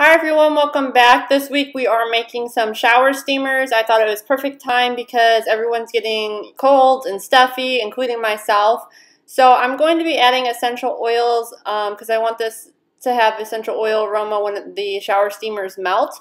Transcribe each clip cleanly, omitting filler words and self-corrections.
Hi everyone, welcome back. This week we are making some shower steamers. I thought it was perfect time because everyone's getting cold and stuffy, including myself. So I'm going to be adding essential oils because I want this to have essential oil aroma when the shower steamers melt.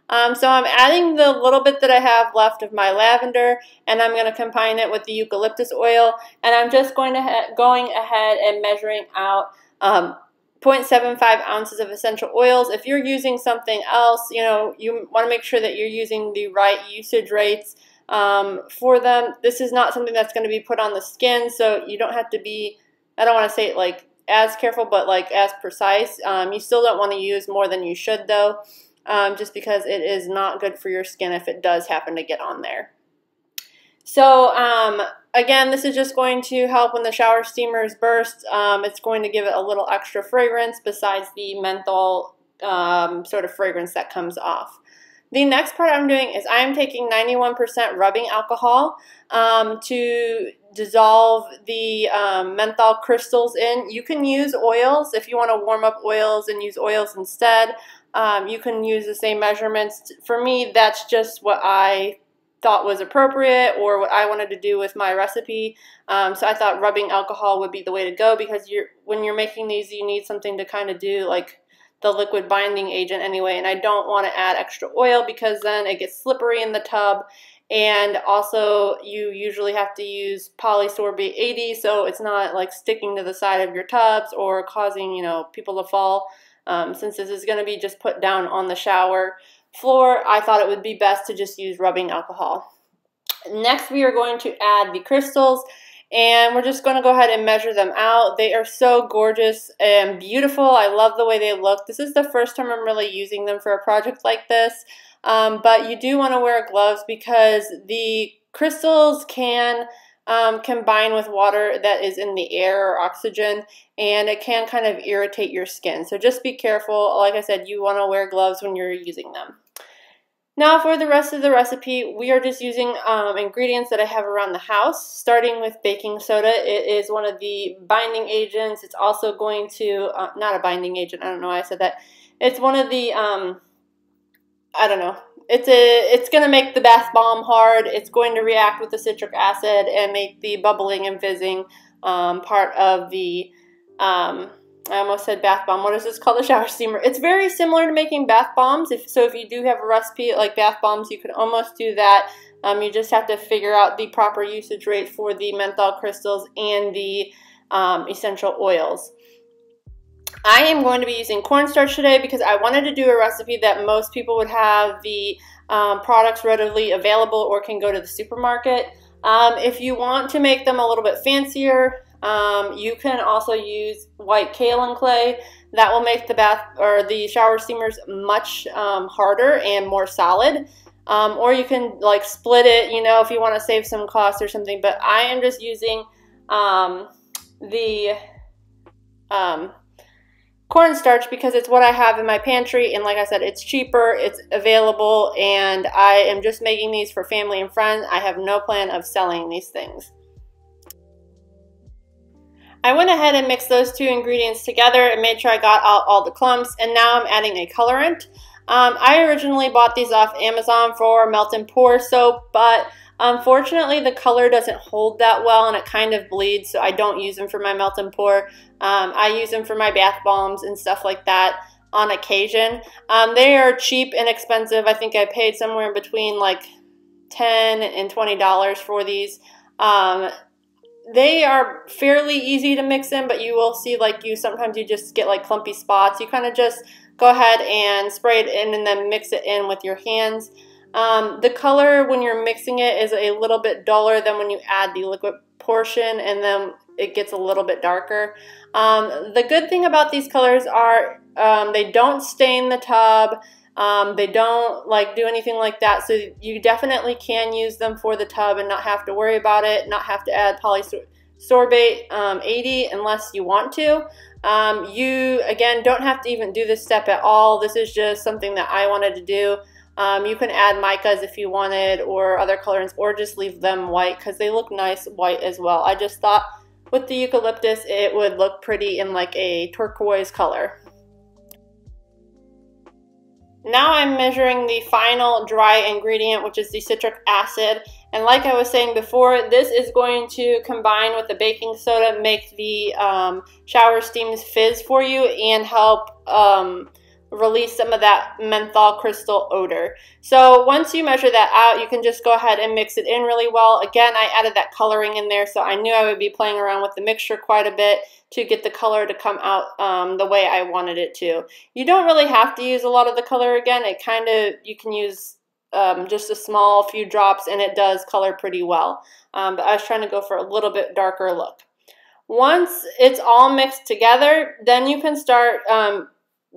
So I'm adding the little bit that I have left of my lavender, and I'm going to combine it with the eucalyptus oil, and I'm just going ahead and measuring out 0.75 ounces of essential oils. If you're using something else, you want to make sure that you're using the right usage rates for them. This is not something that's going to be put on the skin, so you don't have to be, I don't want to say it like as careful, but like as precise. You still don't want to use more than you should though, just because it is not good for your skin if it does happen to get on there. So again, this is just going to help when the shower steamers burst. It's going to give it a little extra fragrance besides the menthol sort of fragrance that comes off. The next part I'm doing is I'm taking 91% rubbing alcohol to dissolve the menthol crystals in. You can use oils if you want to warm up oils and use oils instead. You can use the same measurements. For me, that's just what I thought was appropriate or what I wanted to do with my recipe. So I thought rubbing alcohol would be the way to go because when you're making these, you need something to kind of do like the liquid binding agent anyway, and I don't want to add extra oil because then it gets slippery in the tub, and also you usually have to use polysorbate 80 so it's not like sticking to the side of your tubs or causing people to fall. Since this is going to be just put down on the shower floor, I thought it would be best to just use rubbing alcohol. Next, we are going to add the crystals, and we're just going to go ahead and measure them out. They are so gorgeous and beautiful. I love the way they look. This is the first time I'm really using them for a project like this, but you do want to wear gloves because the crystals can combine with water that is in the air or oxygen, and it can kind of irritate your skin. So just be careful. Like I said, you want to wear gloves when you're using them. Now for the rest of the recipe, we are just using ingredients that I have around the house, starting with baking soda. It is one of the binding agents. It's also going to, not a binding agent, I don't know why I said that. It's one of the, I don't know. It's going to make the bath bomb hard. It's going to react with the citric acid and make the bubbling and fizzing part of the, I almost said bath bomb. What is this called? The shower steamer. It's very similar to making bath bombs. So if you do have a recipe like bath bombs, you could almost do that. You just have to figure out the proper usage rate for the menthol crystals and the essential oils. I am going to be using cornstarch today because I wanted to do a recipe that most people would have the products readily available or can go to the supermarket. If you want to make them a little bit fancier, you can also use white kaolin clay. That will make the bath or the shower steamers much harder and more solid. Or you can like split it, if you want to save some cost or something. But I am just using the cornstarch because it's what I have in my pantry, and like I said, it's cheaper, it's available, and I am just making these for family and friends. I have no plan of selling these things. I went ahead and mixed those two ingredients together and made sure I got out all the clumps, and now I'm adding a colorant. I originally bought these off Amazon for melt and pour soap, but unfortunately the color doesn't hold that well and it kind of bleeds, so I don't use them for my melt and pour. I use them for my bath bombs and stuff like that on occasion. They are cheap and expensive. I think I paid somewhere between like $10 and $20 for these. They are fairly easy to mix in, but you will see sometimes you just get like clumpy spots. You kind of just go ahead and spray it in and then mix it in with your hands. The color when you're mixing it is a little bit duller than when you add the liquid portion, and then it gets a little bit darker. The good thing about these colors are they don't stain the tub. They don't do anything like that, so you definitely can use them for the tub and not have to worry about it, not have to add polysorbate 80 unless you want to. You, again, don't have to even do this step at all. This is just something that I wanted to do. You can add micas if you wanted or other colorants, or just leave them white because they look nice white as well. I just thought with the eucalyptus it would look pretty in like a turquoise color. Now I'm measuring the final dry ingredient, which is the citric acid. And like I was saying before, this is going to combine with the baking soda, make the shower steams fizz for you and help release some of that menthol crystal odor. So once you measure that out, you can just go ahead and mix it in really well. Again, I added that coloring in there, so I knew I would be playing around with the mixture quite a bit to get the color to come out the way I wanted it to. You don't really have to use a lot of the color again. It kind of, you can use just a small few drops and it does color pretty well. But I was trying to go for a little bit darker look. Once it's all mixed together, then you can start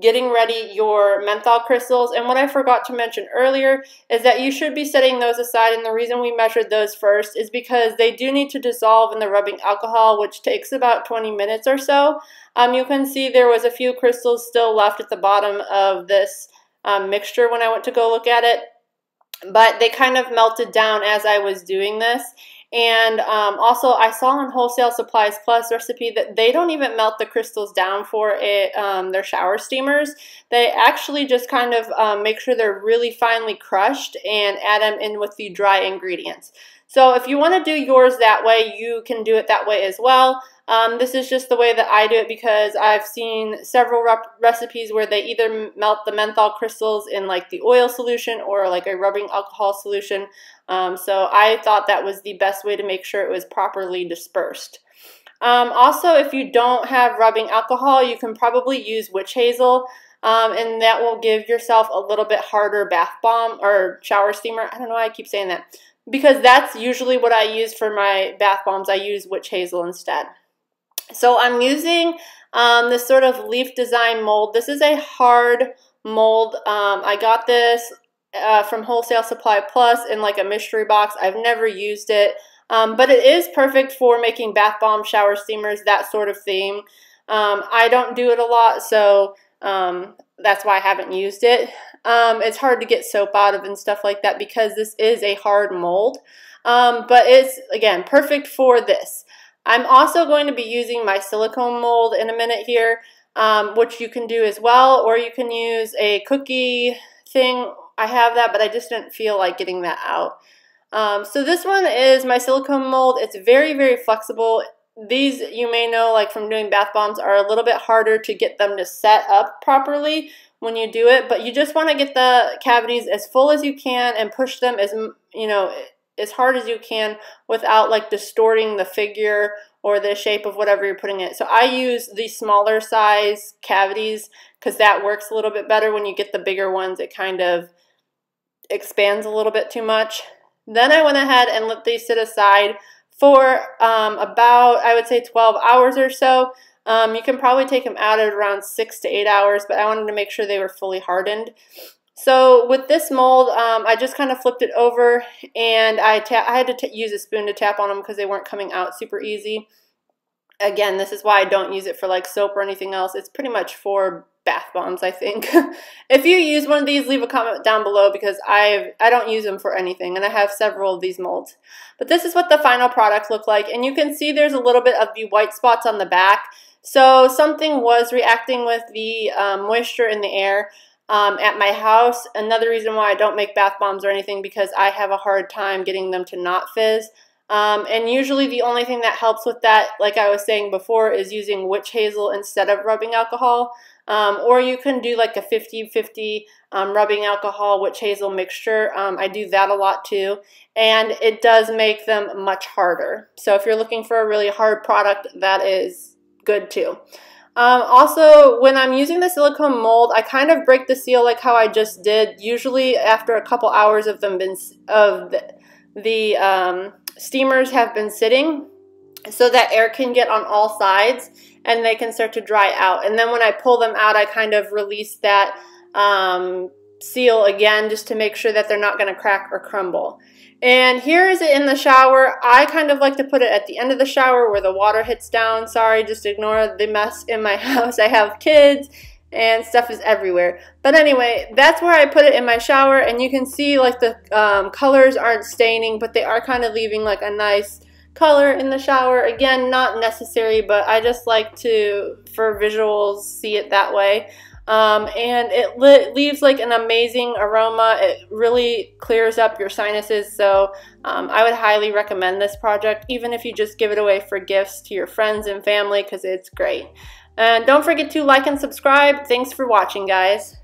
getting ready your menthol crystals. And what I forgot to mention earlier is that you should be setting those aside, and the reason we measured those first is because they do need to dissolve in the rubbing alcohol, which takes about 20 minutes or so. You can see there was a few crystals still left at the bottom of this mixture when I went to go look at it, but they kind of melted down as I was doing this. And also I saw on Wholesale Supplies Plus recipe that they don't even melt the crystals down for their shower steamers. They actually just kind of make sure they're really finely crushed and add them in with the dry ingredients. So if you want to do yours that way, you can do it that way as well. This is just the way that I do it because I've seen several recipes where they either melt the menthol crystals in like the oil solution or like a rubbing alcohol solution. So I thought that was the best way to make sure it was properly dispersed. Also, if you don't have rubbing alcohol, you can probably use witch hazel. And that will give yourself a little bit harder bath bomb or shower steamer. I don't know why I keep saying that, because that's usually what I use for my bath bombs. I use witch hazel instead. So I'm using this sort of leaf design mold. This is a hard mold. I got this from Wholesale Supply Plus in like a mystery box. I've never used it, but it is perfect for making bath bombs, shower steamers, that sort of thing. I don't do it a lot, so that's why I haven't used it. It's hard to get soap out of and stuff like that because this is a hard mold, but it's, again, perfect for this. I'm also going to be using my silicone mold in a minute here, which you can do as well, or you can use a cookie thing. I have that, but I just didn't feel like getting that out. So this one is my silicone mold. It's very, very flexible. These, you may know, like from doing bath bombs, are a little bit harder to get them to set up properly when you do it, but you just want to get the cavities as full as you can and push them as, you know, as hard as you can without like distorting the figure or the shape of whatever you're putting in it. So I use the smaller size cavities because that works a little bit better. When you get the bigger ones, it kind of expands a little bit too much. Then I went ahead and let these sit aside for about, I would say, 12 hours or so. You can probably take them out at around 6 to 8 hours, but I wanted to make sure they were fully hardened. So with this mold, I just kind of flipped it over, and I had to use a spoon to tap on them because they weren't coming out super easy. Again, this is why I don't use it for like soap or anything else. It's pretty much for bath bombs, I think. If you use one of these, leave a comment down below because I don't use them for anything, and I have several of these molds. But this is what the final product looked like, and you can see there's a little bit of the white spots on the back. So something was reacting with the moisture in the air at my house. Another reason why I don't make bath bombs or anything, because I have a hard time getting them to not fizz. And usually the only thing that helps with that, like I was saying before, is using witch hazel instead of rubbing alcohol. Or you can do like a 50-50 rubbing alcohol witch hazel mixture. I do that a lot too, and it does make them much harder. So if you're looking for a really hard product, that is good too. Also, when I'm using the silicone mold, I kind of break the seal like how I just did. Usually after a couple hours of them the steamers have been sitting, so that air can get on all sides and they can start to dry out. And then when I pull them out, I kind of release that seal again just to make sure that they're not going to crack or crumble. And here is it in the shower. I kind of like to put it at the end of the shower where the water hits down. Sorry, just ignore the mess in my house. I have kids and stuff is everywhere. But anyway, that's where I put it in my shower, and you can see like the colors aren't staining, but they are kind of leaving like a nice color in the shower. Again, not necessary, but I just like to, for visuals, see it that way. and it leaves like an amazing aroma. It really clears up your sinuses, so I would highly recommend this project, even if you just give it away for gifts to your friends and family, because it's great. And don't forget to like and subscribe. Thanks for watching, guys.